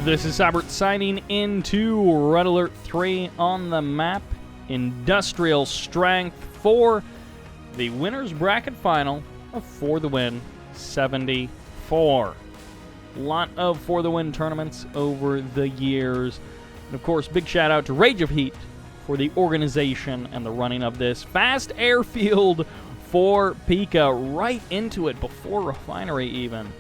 This is Sybert signing into Red Alert 3 on the map. Industrial Strength for the winner's bracket final of For the Win 74. Lot of For the Win tournaments over the years. And of course, big shout out to Rage of Heat for the organization and the running of this. Fast airfield for PiKa, right into it before Refinery even.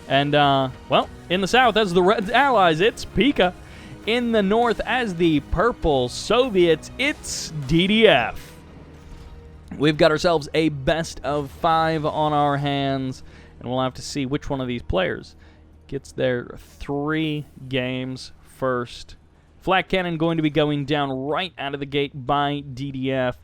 And, well, in the south, as the Red allies, it's PiKa. In the north, as the purple Soviets, it's DDF. We've got ourselves a best of 5 on our hands, and we'll have to see which one of these players gets their 3 games first. Flak Cannon going to be going down right out of the gate by DDF.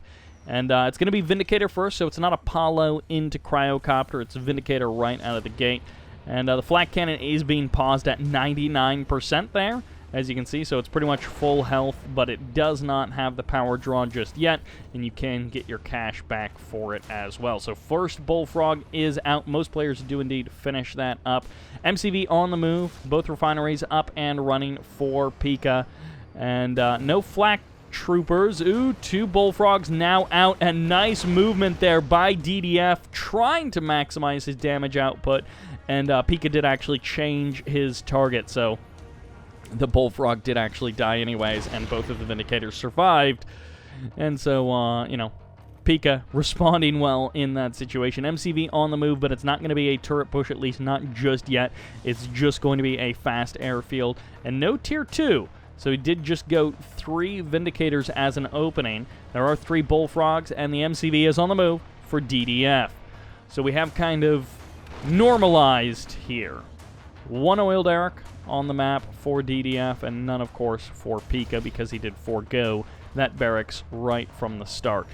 And it's going to be Vindicator first, so it's not Apollo into Cryocopter. It's Vindicator right out of the gate. And the Flak Cannon is being paused at 99% there, as you can see, so it's pretty much full health, but it does not have the power draw just yet, and you can get your cash back for it as well. So first Bullfrog is out. Most players do indeed finish that up. MCV on the move, both refineries up and running for PiKa, and no Flak Troopers. Ooh, 2 Bullfrogs now out, and nice movement there by DDF, trying to maximize his damage output, and PiKa did actually change his target, so the Bullfrog did actually die anyways, and both of the Vindicators survived, and so, you know, PiKa responding well in that situation. MCV on the move, but it's not going to be a turret push, at least not just yet. It's just going to be a fast airfield, and no Tier 2. So he did just go 3 Vindicators as an opening. There are 3 Bullfrogs, and the MCV is on the move for DDF. So we have kind of normalized here. 1 Oil Derrick on the map for DDF, and none, of course, for PiKa, because he did forego that barracks right from the start.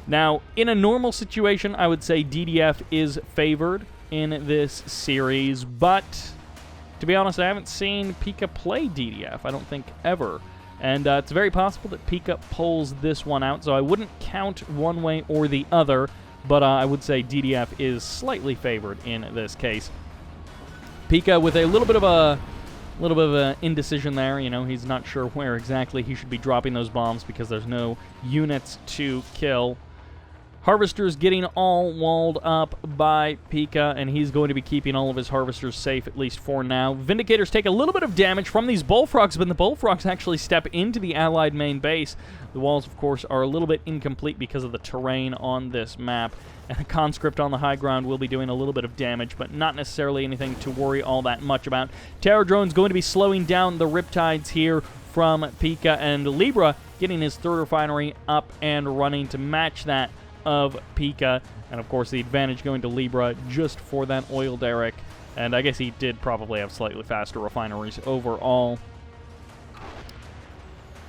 Now, in a normal situation, I would say DDF is favored in this series, but to be honest, I haven't seen PiKa play DDF, I don't think, ever. And it's very possible that PiKa pulls this one out, so I wouldn't count one way or the other, but I would say DDF is slightly favored in this case. PiKa with a little bit of an indecision there. You know, he's not sure where exactly he should be dropping those bombs because there's no units to kill. Harvesters getting all walled up by PiKa, and he's going to be keeping all of his Harvesters safe, at least for now. Vindicators take a little bit of damage from these Bullfrogs, but the Bullfrogs actually step into the Allied main base. The walls, of course, are a little bit incomplete because of the terrain on this map, and a Conscript on the high ground will be doing a little bit of damage, but not necessarily anything to worry all that much about. Terror Drone's going to be slowing down the Riptides here from PiKa, and Libra getting his 3rd refinery up and running to match that of PiKa, and of course the advantage going to Libra just for that Oil Derrick, and I guess he did probably have slightly faster refineries overall.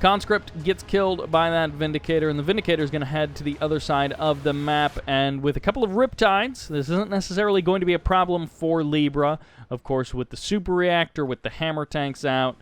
Conscript gets killed by that Vindicator, and the Vindicator is going to head to the other side of the map, and with a couple of Riptides, this isn't necessarily going to be a problem for Libra. Of course, with the Super Reactor, with the Hammer Tanks out,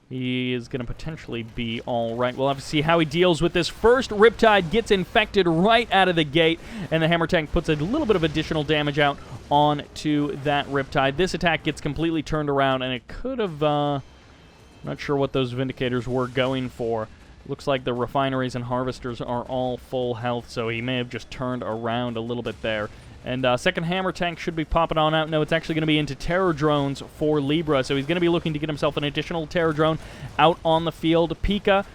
he is going to potentially be all right. We'll have to see how he deals with this. First Riptide gets infected right out of the gate, and the Hammer Tank puts a little bit of additional damage out onto that Riptide. This attack gets completely turned around, and it could have, not sure what those Vindicators were going for. Looks like the refineries and harvesters are all full health, so he may have just turned around a little bit there. And second Hammer Tank should be popping on out. No, it's actually going to be into Terror Drones for Libra, so he's going to be looking to get himself an additional Terror Drone out on the field. PiKa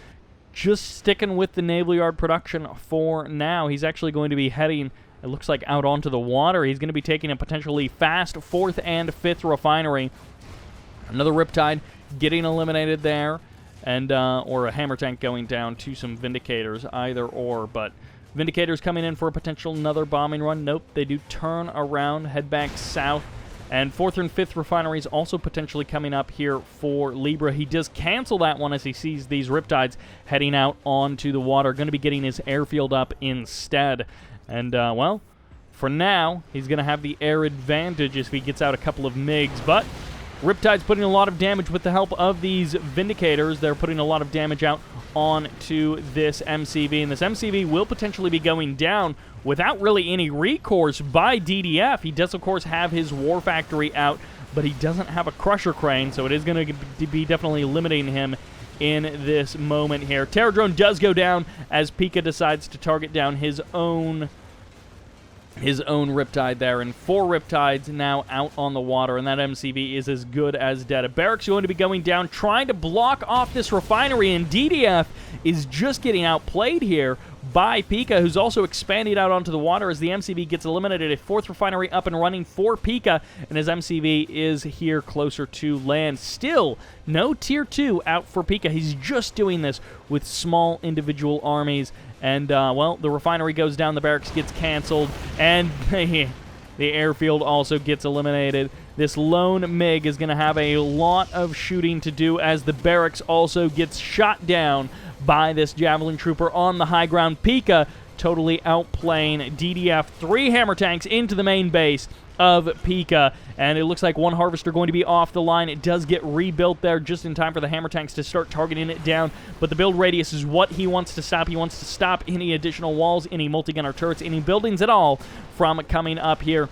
just sticking with the Naval Yard production for now. He's actually going to be heading, it looks like, out onto the water. He's going to be taking a potentially fast 4th and 5th refinery. Another Riptide getting eliminated there, and or a Hammer Tank going down to some Vindicators, either or, but Vindicators coming in for a potential another bombing run. Nope, they do turn around, head back south, and 4th and 5th refineries also potentially coming up here for Libra. He does cancel that one as he sees these Riptides heading out onto the water. Going to be getting his airfield up instead, and well, for now, he's going to have the air advantage if he gets out a couple of MiGs, but Riptide's putting a lot of damage with the help of these Vindicators. They're putting a lot of damage out onto this MCV, and this MCV will potentially be going down without really any recourse by DDF. He does, of course, have his War Factory out, but he doesn't have a crusher crane, so it is going to be definitely limiting him in this moment here. Terror Drone does go down as PiKa decides to target down his own Riptide there, and 4 Riptides now out on the water, and that MCV is as good as dead. A Barracks going to be going down, trying to block off this refinery, and DDF is just getting outplayed here by PiKa, who's also expanding out onto the water as the MCV gets eliminated. A 4th refinery up and running for PiKa, and his MCV is here closer to land. Still, no Tier 2 out for PiKa. He's just doing this with small individual armies. And, well, the refinery goes down, the barracks gets canceled, and the airfield also gets eliminated. This lone MiG is going to have a lot of shooting to do as the barracks also gets shot down by this Javelin Trooper on the high ground. PiKa totally outplaying DDF. 3 hammer tanks into the main base of PiKa, and it looks like 1 Harvester going to be off the line. It does get rebuilt there just in time for the hammer tanks to start targeting it down, but the build radius is what he wants to stop. He wants to stop any additional walls, any multi-gunner turrets, any buildings at all from coming up here.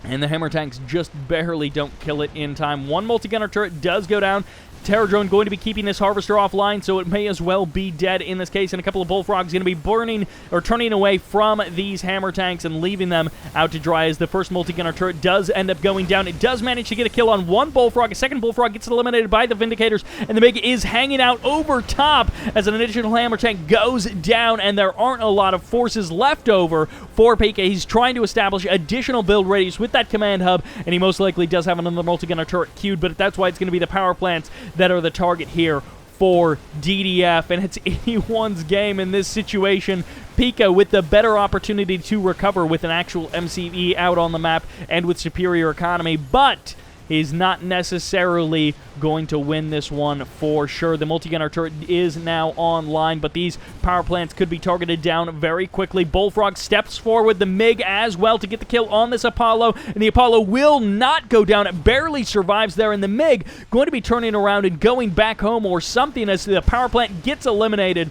And the hammer tanks just barely don't kill it in time. 1 multi-gunner turret does go down. Terror Drone going to be keeping this Harvester offline, so it may as well be dead in this case. And a couple of Bullfrogs going to be burning or turning away from these hammer tanks and leaving them out to dry as the first multi-gunner turret does end up going down. It does manage to get a kill on 1 Bullfrog. A second Bullfrog gets eliminated by the Vindicators, and the MiG is hanging out over top as an additional hammer tank goes down, and there aren't a lot of forces left over for PiKa. He's trying to establish additional build radius with that command hub, and he most likely does have another multi-gunner turret queued, but that's why it's going to be the power plants that are the target here for DDF, and it's anyone's game in this situation. PiKa with the better opportunity to recover with an actual MCV out on the map and with superior economy, but he's not necessarily going to win this one for sure. The multi-gunner turret is now online, but these power plants could be targeted down very quickly. Bullfrog steps forward, the MiG as well, to get the kill on this Apollo, and the Apollo will not go down. It barely survives there, and the MiG going to be turning around and going back home or something as the power plant gets eliminated.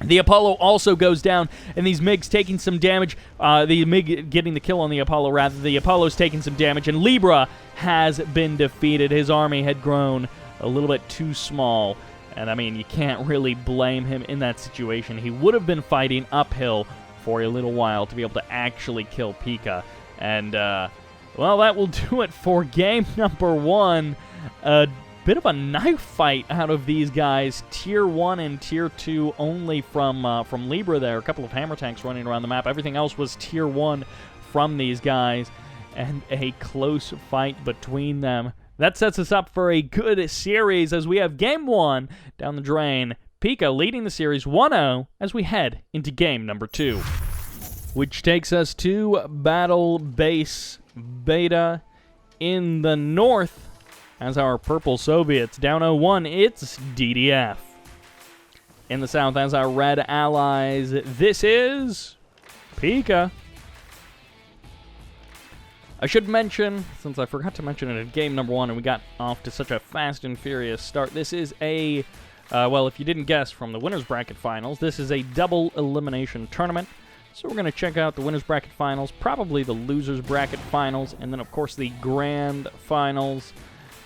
The Apollo also goes down, and these MiGs taking some damage. The MiG getting the kill on the Apollo, rather. The Apollo's taking some damage, and Libra has been defeated. His army had grown a little bit too small, and, I mean, you can't really blame him in that situation. He would have been fighting uphill for a little while to be able to actually kill PiKa. And, well, that will do it for game number 1. Bit of a knife fight out of these guys. Tier 1 and Tier 2 only from Libra there. A couple of hammer tanks running around the map. Everything else was Tier 1 from these guys. And a close fight between them. That sets us up for a good series as we have Game 1 down the drain. PiKa leading the series 1-0 as we head into game number 2. Which takes us to Battle Base Beta in the north. As our Purple Soviets down 0-1, it's DDF. In the south, as our Red Allies, this is PiKa. I should mention, since I forgot to mention it in game number 1 and we got off to such a fast and furious start, this is a, well, if you didn't guess from the Winners Bracket Finals, this is a double elimination tournament. So we're going to check out the Winners Bracket Finals, probably the Losers Bracket Finals, and then, of course, the Grand Finals.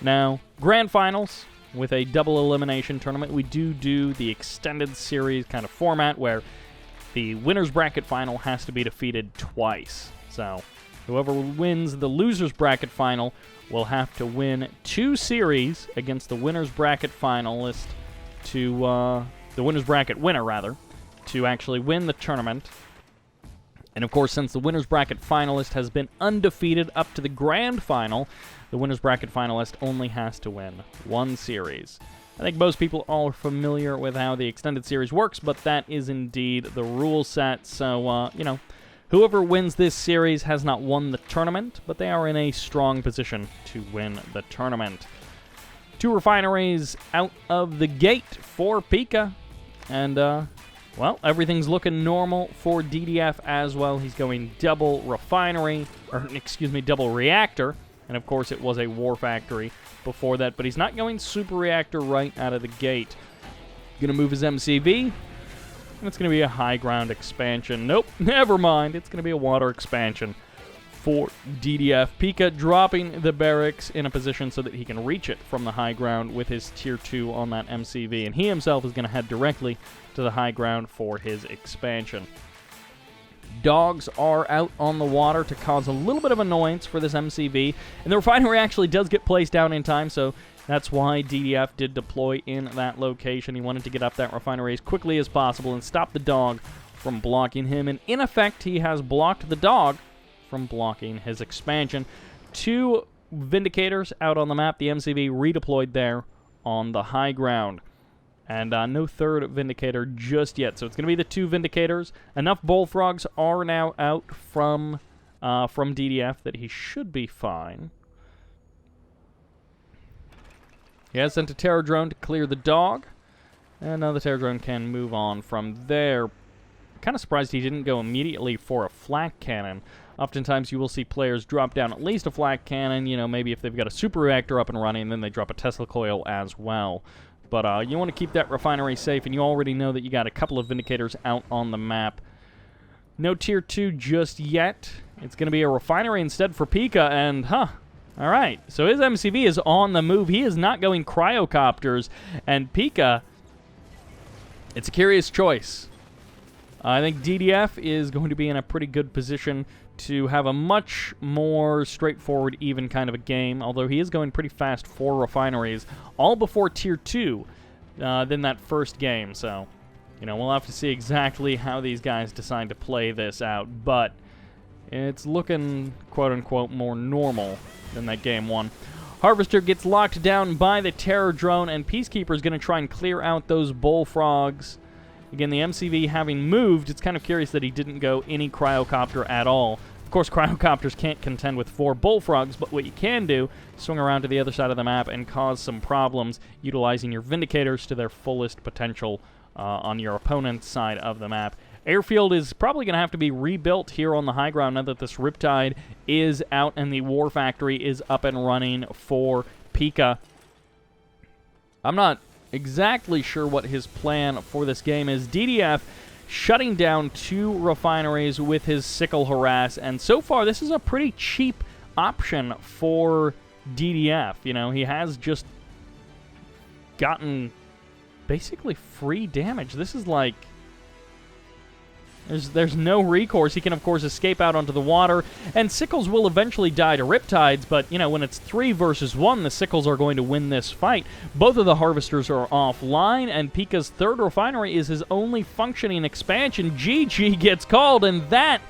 Now, Grand Finals, with a double elimination tournament, we do the extended series kind of format where the Winners Bracket Final has to be defeated twice. So, whoever wins the Losers Bracket Final will have to win 2 series against the Winners Bracket Finalist to, the Winners Bracket winner, rather, to actually win the tournament. And, of course, since the Winners Bracket Finalist has been undefeated up to the Grand Final, the Winners Bracket Finalist only has to win 1 series. I think most people are familiar with how the extended series works, but that is indeed the rule set. So, you know, whoever wins this series has not won the tournament, but they are in a strong position to win the tournament. 2 refineries out of the gate for PiKa, and, well, everything's looking normal for DDF as well. He's going double refinery, or excuse me, double reactor. And, of course, it was a war factory before that. But he's not going super reactor right out of the gate. Going to move his MCV. And it's going to be a high ground expansion. Nope, never mind. It's going to be a water expansion for DDF. PiKa dropping the barracks in a position so that he can reach it from the high ground with his tier 2 on that MCV, and he himself is going to head directly to the high ground for his expansion. Dogs are out on the water to cause a little bit of annoyance for this MCV, and the refinery actually does get placed down in time, so that's why DDF did deploy in that location. He wanted to get up that refinery as quickly as possible and stop the dog from blocking him, and in effect, he has blocked the dog from blocking his expansion. 2 Vindicators out on the map, the MCV redeployed there on the high ground. And no third Vindicator just yet, so it's going to be the 2 Vindicators. Enough Bullfrogs are now out from DDF that he should be fine. He has sent a Terror Drone to clear the dog, and now the Terror Drone can move on from there. Kind of surprised he didn't go immediately for a flak cannon. Oftentimes you will see players drop down at least a flak cannon, you know, maybe if they've got a super reactor up and running, then they drop a Tesla coil as well. But you want to keep that refinery safe, and you already know that you got a couple of Vindicators out on the map. No tier 2 just yet. It's going to be a refinery instead for PiKa, and alright. So his MCV is on the move. He is not going cryocopters, and PiKa, it's a curious choice. I think DDF is going to be in a pretty good position to have a much more straightforward, even kind of a game, although he is going pretty fast for refineries, all before Tier 2 than that first game, so, you know, we'll have to see exactly how these guys decide to play this out, but it's looking, quote-unquote, more normal than that game 1. Harvester gets locked down by the Terror Drone, and Peacekeeper is going to try and clear out those Bullfrogs. Again, the MCV having moved, it's kind of curious that he didn't go any cryocopter at all. Of course, cryocopters can't contend with 4 Bullfrogs, but what you can do is swing around to the other side of the map and cause some problems utilizing your Vindicators to their fullest potential on your opponent's side of the map. Airfield is probably going to have to be rebuilt here on the high ground now that this Riptide is out and the War Factory is up and running for PiKa. I'm not exactly sure what his plan for this game is. DDF shutting down 2 refineries with his Sickle Harass, and so far this is a pretty cheap option for DDF. You know, he has just gotten basically free damage. This is like, there's no recourse. He can, of course, escape out onto the water, and Sickles will eventually die to Riptides, but, you know, when it's 3 versus 1, the Sickles are going to win this fight. Both of the Harvesters are offline, and PiKa's 3rd refinery is his only functioning expansion. GG gets called, and that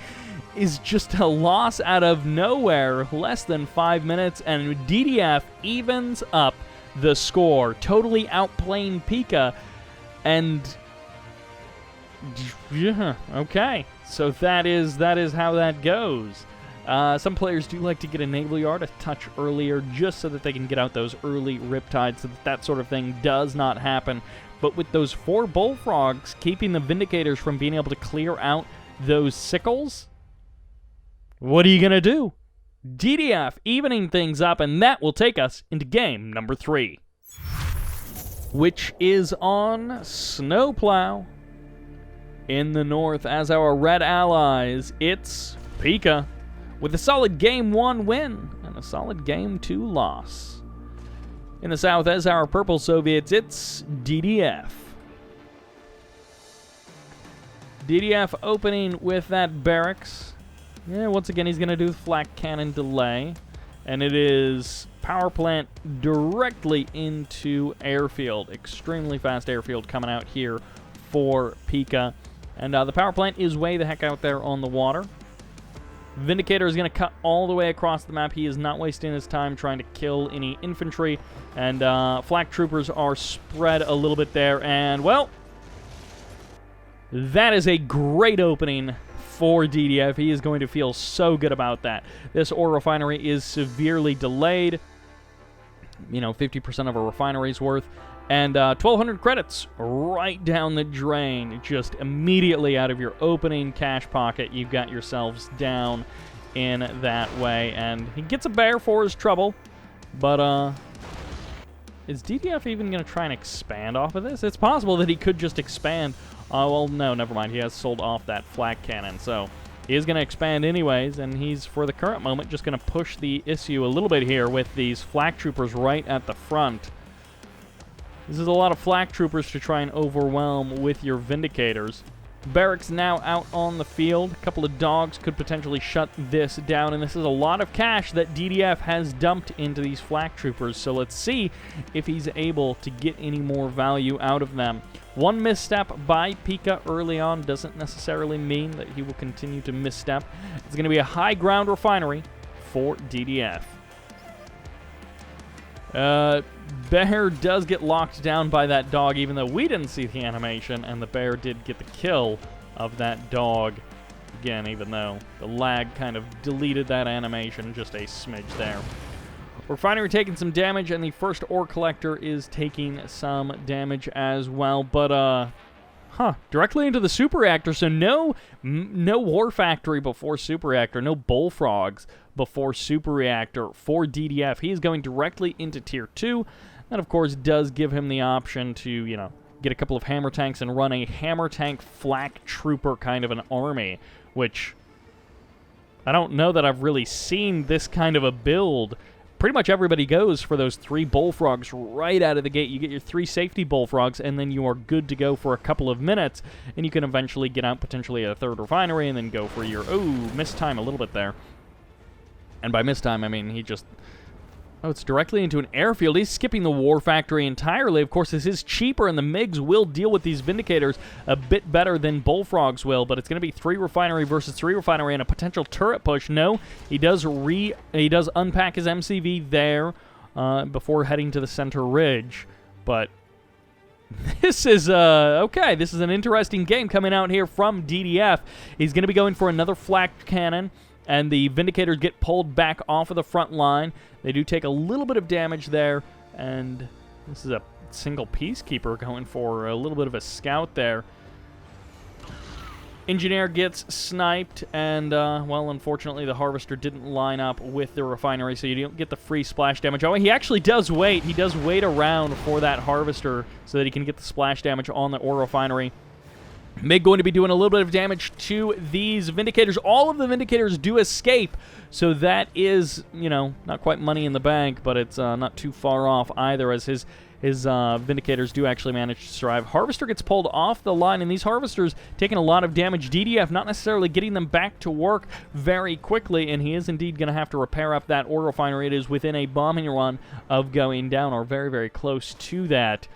is just a loss out of nowhere. Less than 5 minutes, and DDF evens up the score, totally outplaying PiKa, and yeah, okay. So that is how that goes. Some players do like to get a Naval Yard a touch earlier just so that they can get out those early Riptides so that sort of thing does not happen. But with those 4 Bullfrogs keeping the Vindicators from being able to clear out those Sickles, what are you going to do? DDF evening things up, and that will take us into game number 3, which is on Snowplow. In the north, as our red allies, it's PiKa with a solid Game 1 win and a solid Game 2 loss. In the south, as our purple Soviets, it's DDF. DDF opening with that barracks. Yeah, once again, he's going to do the flak cannon delay, and it is power plant directly into airfield. Extremely fast airfield coming out here for PiKa. And the power plant is way the heck out there on the water. Vindicator is going to cut all the way across the map. He is not wasting his time trying to kill any infantry. And flak troopers are spread a little bit there. And, well, that is a great opening for DDF. He is going to feel so good about that. This ore refinery is severely delayed. You know, 50% of a refinery's worth. And 1,200 credits right down the drain, just immediately out of your opening cash pocket. You've got yourselves down in that way. And he gets a bear for his trouble. But is DDF even going to try and expand off of this? It's possible that he could just expand. Well, no, never mind. He has sold off that flak cannon. So is going to expand anyways, and he's, for the current moment, just going to push the issue a little bit here with these flak troopers right at the front. This is a lot of flak troopers to try and overwhelm with your Vindicators. Barracks now out on the field. A couple of dogs could potentially shut this down, and this is a lot of cash that DDF has dumped into these flak troopers, so let's see if he's able to get any more value out of them. One misstep by PiKa early on doesn't necessarily mean that he will continue to misstep. It's going to be a high ground refinery for DDF. Bear does get locked down by that dog, even though we didn't see the animation, and the bear did get the kill of that dog. Again, even though the lag kind of deleted that animation just a smidge there. Refinery taking some damage, and the first ore collector is taking some damage as well, but, directly into the super reactor, so no war factory before super reactor, no bullfrogs before super reactor for DDF. He is going directly into tier 2. That, of course, does give him the option to, you know, get a couple of hammer tanks and run a hammer tank flak trooper kind of an army, which I don't know that I've really seen this kind of a build. Pretty much everybody goes for those 3 bullfrogs right out of the gate. You get your 3 safety bullfrogs, and then you are good to go for a couple of minutes, and you can eventually get out potentially a 3rd refinery and then go for your... Oh, missed time a little bit there. And by missed time, I mean he just... Oh, it's directly into an airfield. He's skipping the war factory entirely. Of course, this is cheaper, and the MiGs will deal with these Vindicators a bit better than bullfrogs will, but it's going to be 3 refinery versus 3 refinery and a potential turret push. No, he does unpack his MCV there before heading to the center ridge, but this is, okay, this is an interesting game coming out here from DDF. He's going to be going for another flak cannon, and the Vindicators get pulled back off of the front line. They do take a little bit of damage there, and this is a single Peacekeeper going for a little bit of a scout there. Engineer gets sniped, and, well, unfortunately, the Harvester didn't line up with the refinery, so you don't get the free splash damage. Oh, he actually does wait. He does wait around for that Harvester so that he can get the splash damage on the ore refinery. MiG going to be doing a little bit of damage to these Vindicators. All of the Vindicators do escape, so that is, you know, not quite money in the bank, but it's not too far off either, as his Vindicators do actually manage to survive. Harvester gets pulled off the line, and these Harvesters taking a lot of damage. DDF not necessarily getting them back to work very quickly, and he is indeed going to have to repair up that ore refinery. It is within a bombing run of going down, or very, very close to that.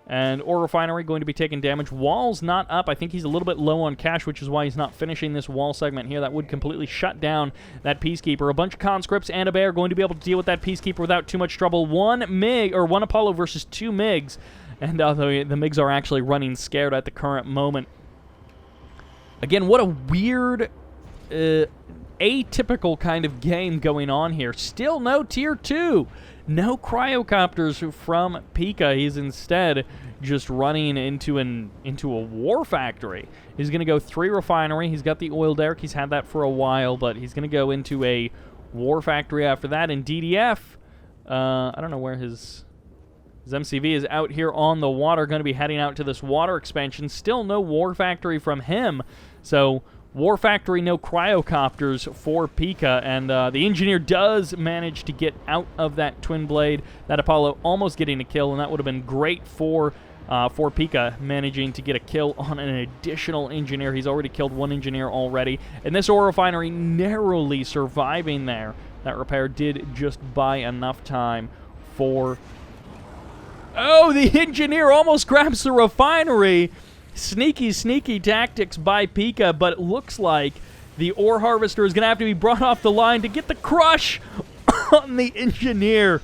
And ore refinery going to be taking damage. Wall's not up. I think he's a little bit low on cash, which is why he's not finishing this wall segment here. That would completely shut down that Peacekeeper. A bunch of conscripts and a bear going to be able to deal with that Peacekeeper without too much trouble. One Apollo versus 2 MiGs. And although the MiGs are actually running scared at the current moment. Again, what a weird, atypical kind of game going on here. Still no tier 2. No cryocopters from PiKa. He's instead just running into a war factory. He's going to go 3 refinery. He's got the oil derrick. He's had that for a while, but he's going to go into a war factory after that. And DDF, I don't know where his MCV is out here on the water, going to be heading out to this water expansion. Still no war factory from him. So war factory, no cryocopters for PiKa, and the Engineer does manage to get out of that twin blade. That Apollo almost getting a kill, and that would have been great for PiKa, managing to get a kill on an additional Engineer. He's already killed 1 Engineer already, and this ore refinery narrowly surviving there. That repair did just buy enough time for... Oh, the Engineer almost grabs the refinery! Sneaky, sneaky tactics by PiKa, but it looks like the ore harvester is going to have to be brought off the line to get the crush on the Engineer.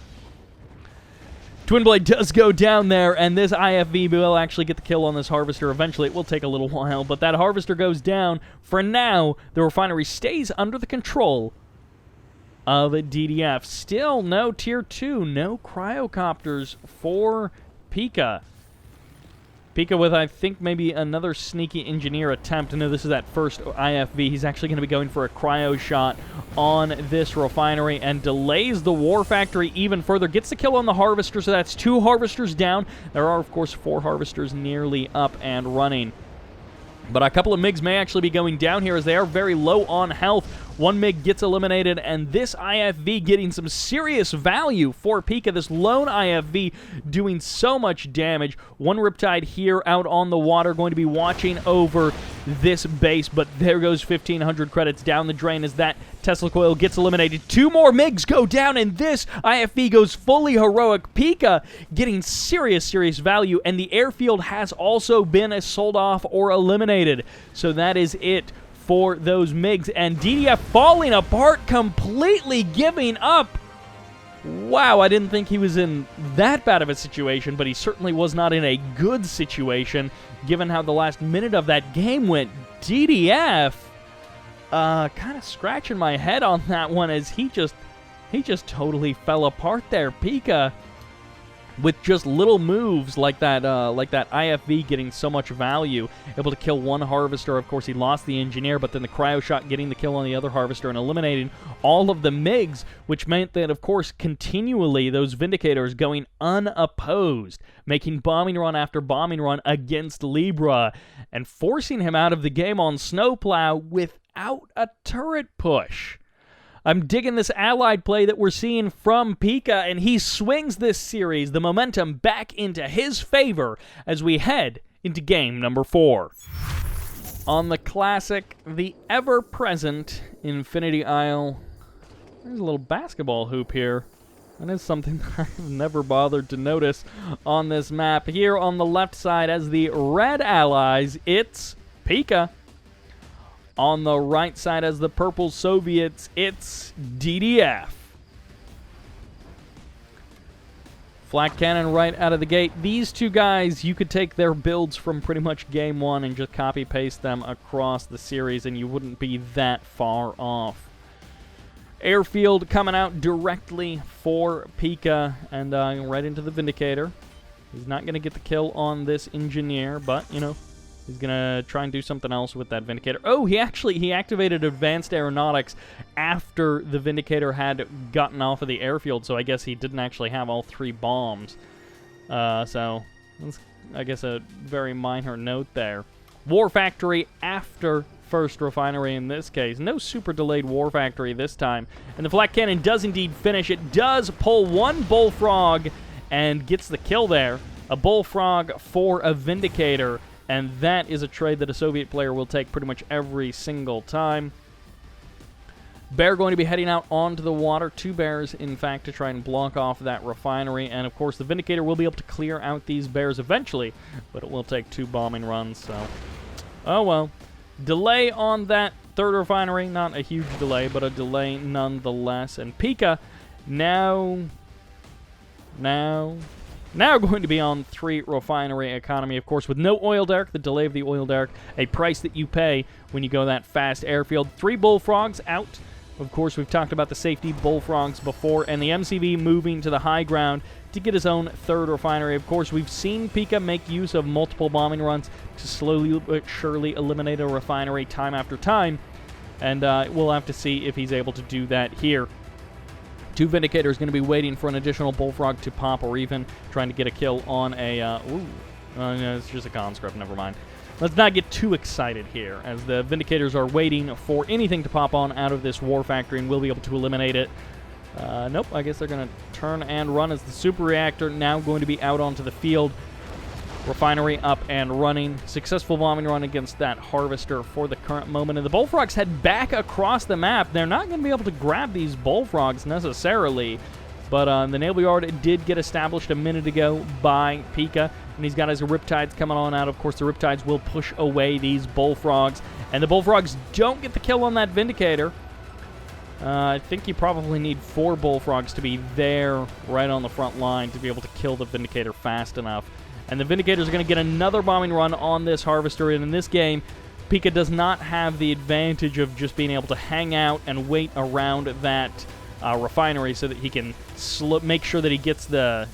Twin blade does go down there, and this IFV will actually get the kill on this harvester. Eventually, it will take a little while, but that harvester goes down. For now, the refinery stays under the control of DDF. Still no tier 2, no cryocopters for PiKa. PiKa with, I think, maybe another sneaky Engineer attempt. No, this is that first IFV. He's actually going to be going for a cryo shot on this refinery and delays the war factory even further. Gets the kill on the harvester, so that's 2 harvesters down. There are, of course, 4 harvesters nearly up and running. But a couple of MiGs may actually be going down here as they are very low on health. One MiG gets eliminated, and this IFV getting some serious value for PiKa. This lone IFV doing so much damage. One Riptide here out on the water going to be watching over this base, but there goes 1,500 credits down the drain as that Tesla coil gets eliminated. Two more MiGs go down, and this IFV goes fully heroic. PiKa getting serious value, and the airfield has also been sold off or eliminated. So that is it for those MiGs, and DDF falling apart, completely giving up. Wow, I didn't think he was in that bad of a situation, but he certainly was not in a good situation, given how the last minute of that game went. DDF, kind of scratching my head on that one as he just totally fell apart there. PiKa, with just little moves like that IFV getting so much value, able to kill one harvester. Of course, he lost the engineer, but then the cryo shot getting the kill on the other harvester and eliminating all of the MiGs, which meant that, of course, continually those Vindicators going unopposed, making bombing run after bombing run against Libra, and forcing him out of the game on Snowplow without a turret push. I'm digging this allied play that we're seeing from PiKa, and he swings this series, the momentum back into his favor as we head into game number 4. On the classic, the ever-present Infinity Isle, there's a little basketball hoop here. That is something I've never bothered to notice on this map. Here on the left side as the red allies, it's PiKa. On the right side as the purple Soviets, it's DDF. Flak cannon right out of the gate. These two guys, you could take their builds from pretty much game 1 and just copy-paste them across the series, and you wouldn't be that far off. Airfield coming out directly for PiKa, and right into the Vindicator. He's not going to get the kill on this engineer, but, you know, he's going to try and do something else with that Vindicator. Oh, he activated Advanced Aeronautics after the Vindicator had gotten off of the airfield, so I guess he didn't actually have all 3 bombs. So, that's, I guess, a very minor note there. War Factory after first refinery in this case. No super delayed War Factory this time. And the Flak Cannon does indeed finish. It does pull one Bullfrog and gets the kill there. A Bullfrog for a Vindicator. And that is a trade that a Soviet player will take pretty much every single time. Bear going to be heading out onto the water. 2 bears, in fact, to try and block off that refinery. And, of course, the Vindicator will be able to clear out these bears eventually. But it will take 2 bombing runs, so... oh, well. Delay on that 3rd refinery. Not a huge delay, but a delay nonetheless. And PiKa now going to be on 3 refinery economy, of course, with no oil derrick. The delay of the oil derrick, a price that you pay when you go that fast airfield. 3 Bullfrogs out. Of course, we've talked about the safety Bullfrogs before, and the MCV moving to the high ground to get his own 3rd refinery. Of course, we've seen PiKa make use of multiple bombing runs to slowly but surely eliminate a refinery time after time, and we'll have to see if he's able to do that here. 2 Vindicators going to be waiting for an additional Bullfrog to pop, or even trying to get a kill on a... no, it's just a conscript, never mind. Let's not get too excited here, as the Vindicators are waiting for anything to pop on out of this War Factory, and we'll be able to eliminate it. Nope, I guess they're going to turn and run as the Super Reactor now going to be out onto the field. Refinery up and running. Successful bombing run against that Harvester for the current moment. And the Bullfrogs head back across the map. They're not going to be able to grab these Bullfrogs necessarily. But the Naval Yard did get established a minute ago by PiKa. And he's got his Riptides coming on out. Of course, the Riptides will push away these Bullfrogs. And the Bullfrogs don't get the kill on that Vindicator. I think you probably need 4 Bullfrogs to be there right on the front line to be able to kill the Vindicator fast enough. And the Vindicators are going to get another bombing run on this Harvester. And in this game, PiKa does not have the advantage of just being able to hang out and wait around that refinery so that he can make sure that he gets the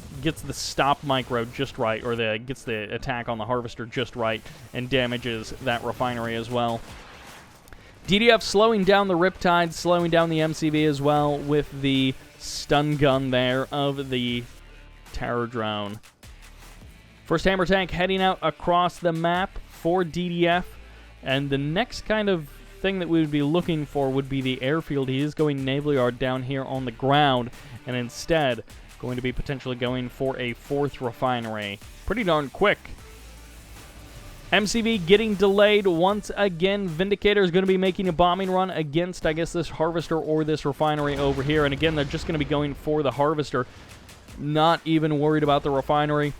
stop micro just right, or gets the attack on the Harvester just right, and damages that refinery as well. DDF slowing down the Riptide, slowing down the MCV as well with the stun gun there of the Terror Drone. First Hammer Tank heading out across the map for DDF. And the next kind of thing that we would be looking for would be the airfield. He is going naval yard down here on the ground, and instead going to be potentially going for a 4th refinery. Pretty darn quick. MCV getting delayed once again. Vindicator is going to be making a bombing run against, I guess, this harvester or this refinery over here. And again, they're just going to be going for the harvester. Not even worried about the refinery.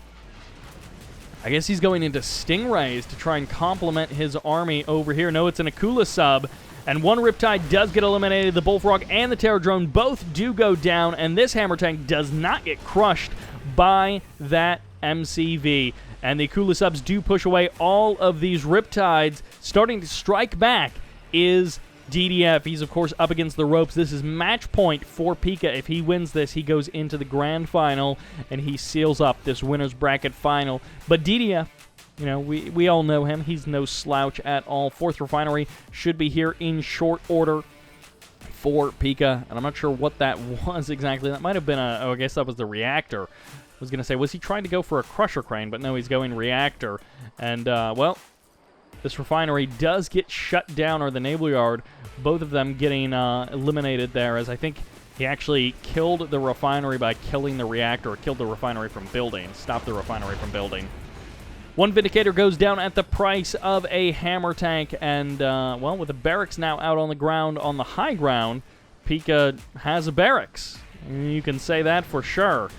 I guess he's going into Stingrays to try and complement his army over here. No, it's an Akula sub. And one Riptide does get eliminated. The Bullfrog and the Terror Drone both do go down. And this Hammer Tank does not get crushed by that MCV. And the Akula subs do push away all of these Riptides. Starting to strike back is DDF. He's, of course, up against the ropes. This is match point for PiKa. If he wins this, he goes into the grand final, and he seals up this winner's bracket final. But DDF, you know, we all know him. He's no slouch at all. 4th refinery should be here in short order for PiKa. And I'm not sure what that was exactly. That might have been I guess that was the reactor. I was going to say, was he trying to go for a crusher crane? But no, he's going reactor. And, well, this refinery does get shut down, or the naval yard. Both of them getting eliminated there, as I think he actually killed the refinery by killing the reactor, or killed the refinery from building, stopped the refinery from building. One Vindicator goes down at the price of a Hammer Tank, and, well, with the barracks now out on the ground, on the high ground, PiKa has a barracks. You can say that for sure.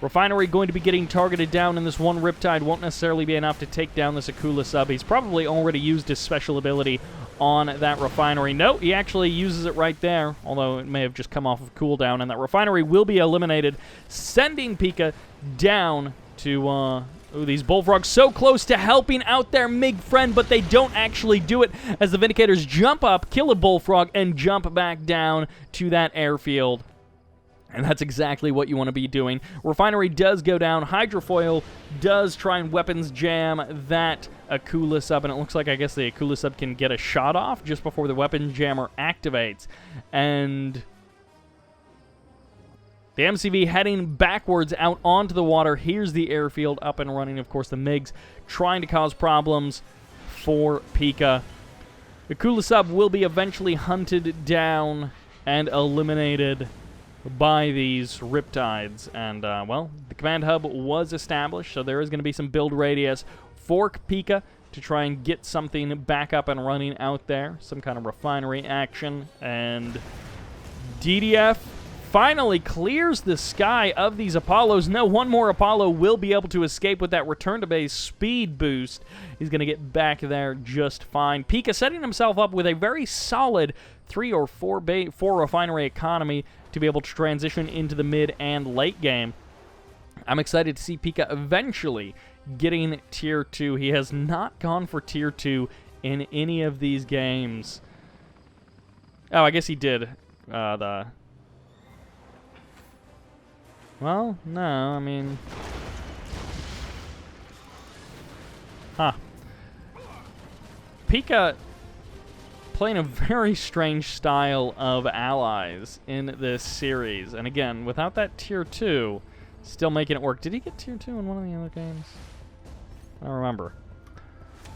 Refinery going to be getting targeted down, and this one Riptide won't necessarily be enough to take down this Akula sub. He's probably already used his special ability on that refinery. No, he actually uses it right there, although it may have just come off of cooldown, and that refinery will be eliminated, sending PiKa down to these Bullfrogs so close to helping out their MiG friend, but they don't actually do it, as the Vindicators jump up, kill a Bullfrog, and jump back down to that airfield. And that's exactly what you want to be doing. Refinery does go down. Hydrofoil does try and weapons jam that Akula sub. And it looks like, I guess, the Akula sub can get a shot off just before the weapon jammer activates. And the MCV heading backwards out onto the water. Here's the airfield up and running. Of course, the MiGs trying to cause problems for PiKa. The Akula sub will be eventually hunted down and eliminated by these Riptides. And, well, the command hub was established, so there is going to be some build radius for PiKa to try and get something back up and running out there. Some kind of refinery action. And DDF finally clears the sky of these Apollos. No, one more Apollo will be able to escape with that return to base speed boost. He's going to get back there just fine. PiKa setting himself up with a very solid 3 or 4 refinery economy to be able to transition into the mid and late game. I'm excited to see PiKa eventually getting Tier 2. He has not gone for Tier 2 in any of these games. Oh, I guess he did. Well, no, I mean... PiKa playing a very strange style of allies in this series. And again, without that Tier 2, still making it work. Did he get Tier 2 in one of the other games? I don't remember.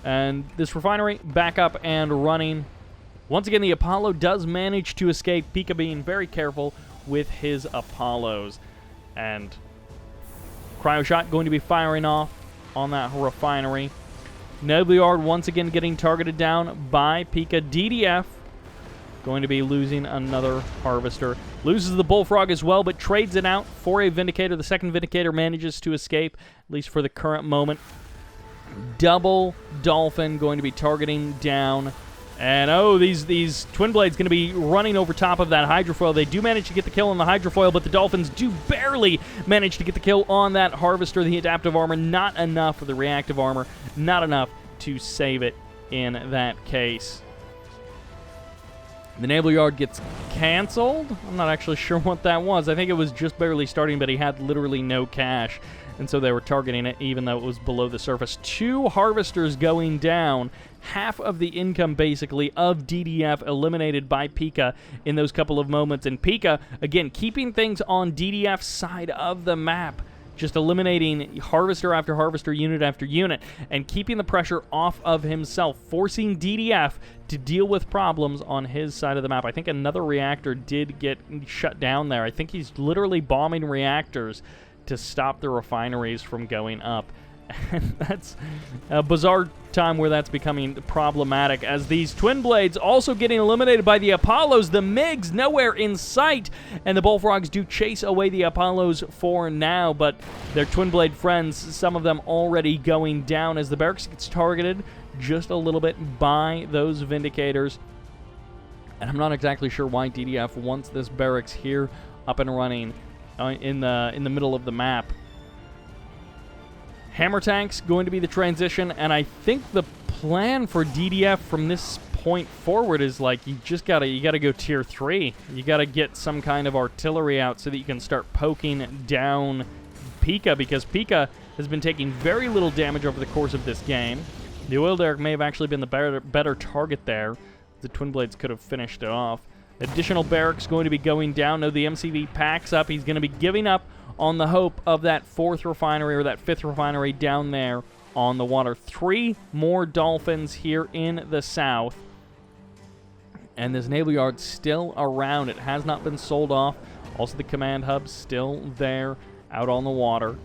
And this refinery back up and running. Once again, the Apollo does manage to escape. PiKa being very careful with his Apollos. And Cryo Shot going to be firing off on that refinery. Naval Yard once again getting targeted down by PiKa. DDF going to be losing another Harvester. Loses the Bullfrog as well, but trades it out for a Vindicator. The second Vindicator manages to escape, at least for the current moment. Double Dolphin going to be targeting down. And, oh, these Twin Blades going to be running over top of that Hydrofoil. They do manage to get the kill on the Hydrofoil, but the Dolphins do barely manage to get the kill on that Harvester. The Adaptive Armor, not enough for the Reactive Armor. Not enough to save it in that case. The Naval Yard gets canceled. I'm not actually sure what that was. I think it was just barely starting, but he had literally no cash. And so they were targeting it even though it was below the surface. 2 Harvesters going down. Half of the income, basically, of DDF eliminated by PiKa in those couple of moments. And PiKa, again, keeping things on DDF's side of the map. just eliminating harvester after harvester, unit after unit, and keeping the pressure off of himself, forcing DDF to deal with problems on his side of the map. I think another reactor did get shut down there. I think he's literally bombing reactors to stop the refineries from going up. And that's a bizarre time where that's becoming problematic, as these twin blades also getting eliminated by the Apollos. The MiGs nowhere in sight, and the Bullfrogs do chase away the Apollos for now, but their twin blade friends, some of them already going down, as the barracks gets targeted just a little bit by those Vindicators. And I'm not exactly sure why DDF wants this barracks here up and running in the middle of the map. Hammer tanks going to be the transition, and I think the plan for DDF from this point forward is like you gotta go tier 3. You gotta get some kind of artillery out so that you can start poking down PiKa, because PiKa has been taking very little damage over the course of this game. The oil derrick may have actually been the better target there. The twin blades could have finished it off. Additional barracks going to be going down. No, the MCV packs up. He's going to be giving up on the hope of that 4th refinery or that 5th refinery down there on the water. 3 more Dolphins here in the south. And this naval yard still around. It has not been sold off. Also, the command hub still there out on the water.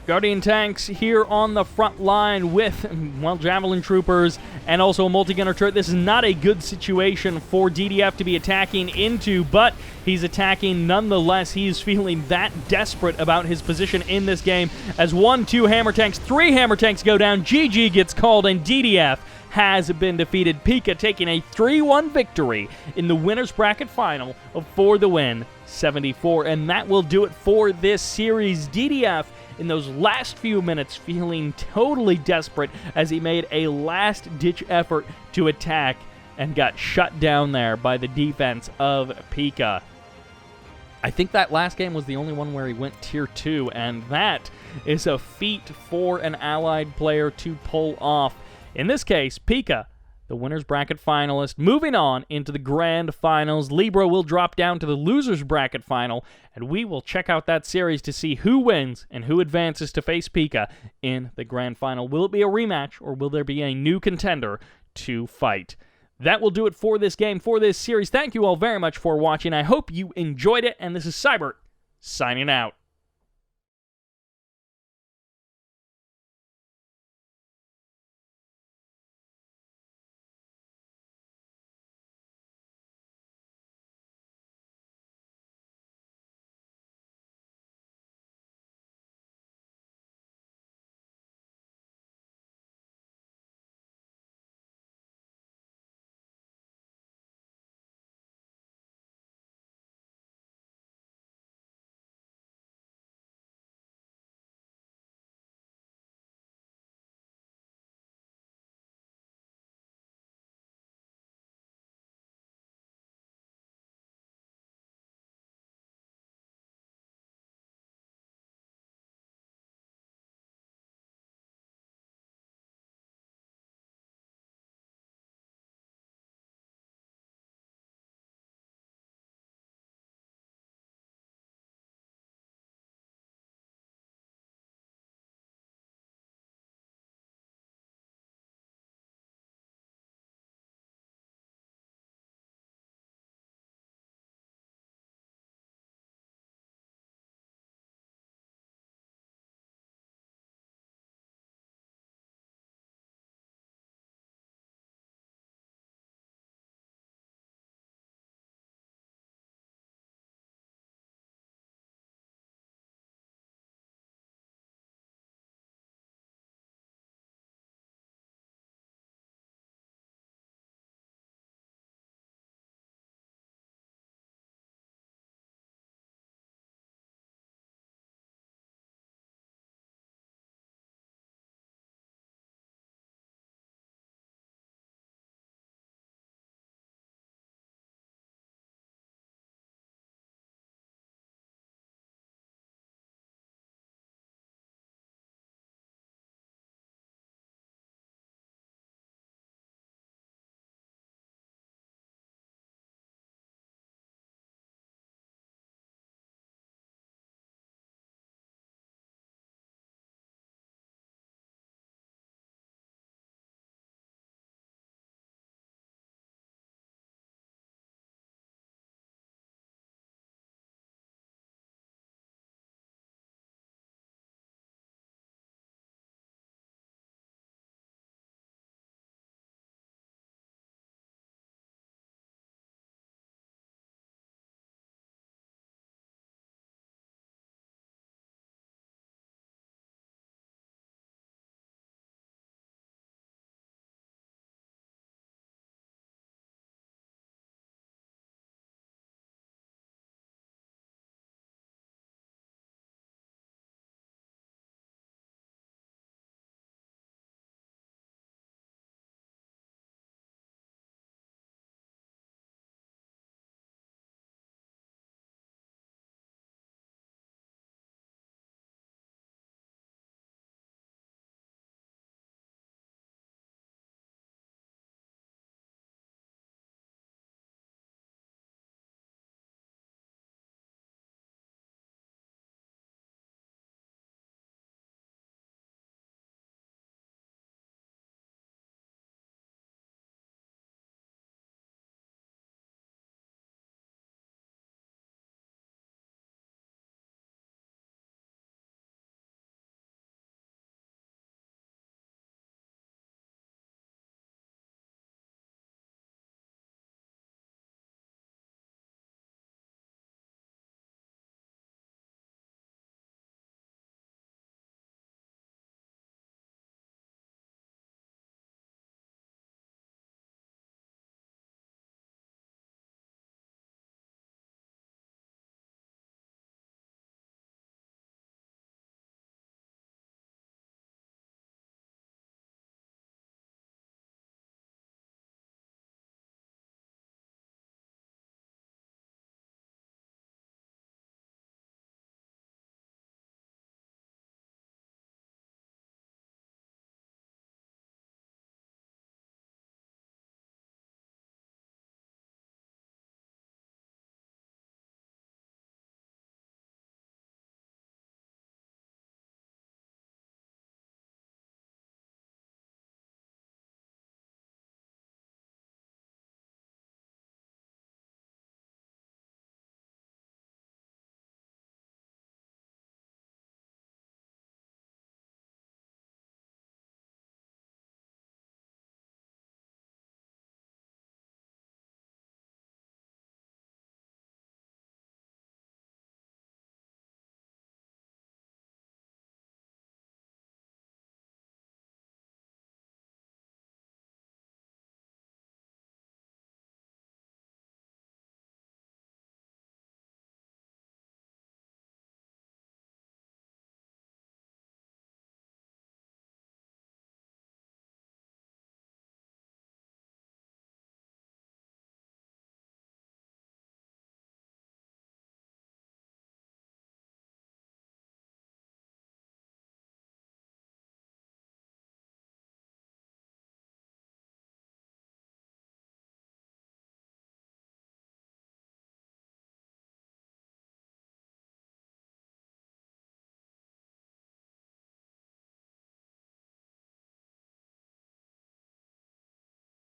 Guardian tanks here on the front line with, well, Javelin troopers and also a multi-gunner turret. This is not a good situation for DDF to be attacking into, but he's attacking nonetheless. He is feeling that desperate about his position in this game, as 1, 2 hammer tanks, 3 hammer tanks go down. GG gets called, and DDF has been defeated. PiKa taking a 3-1 victory in the winner's bracket final of For the Win 74. And that will do it for this series. DDF in those last few minutes feeling totally desperate as he made a last-ditch effort to attack and got shut down there by the defense of PiKa. I think that last game was the only one where he went tier 2, and that is a feat for an allied player to pull off. In this case, PiKa, the winner's bracket finalist, moving on into the grand finals. Libra will drop down to the loser's bracket final, and we will check out that series to see who wins and who advances to face PiKa in the grand final. Will it be a rematch, or will there be a new contender to fight? That will do it for this game, for this series. Thank you all very much for watching. I hope you enjoyed it, and this is Sybert, signing out.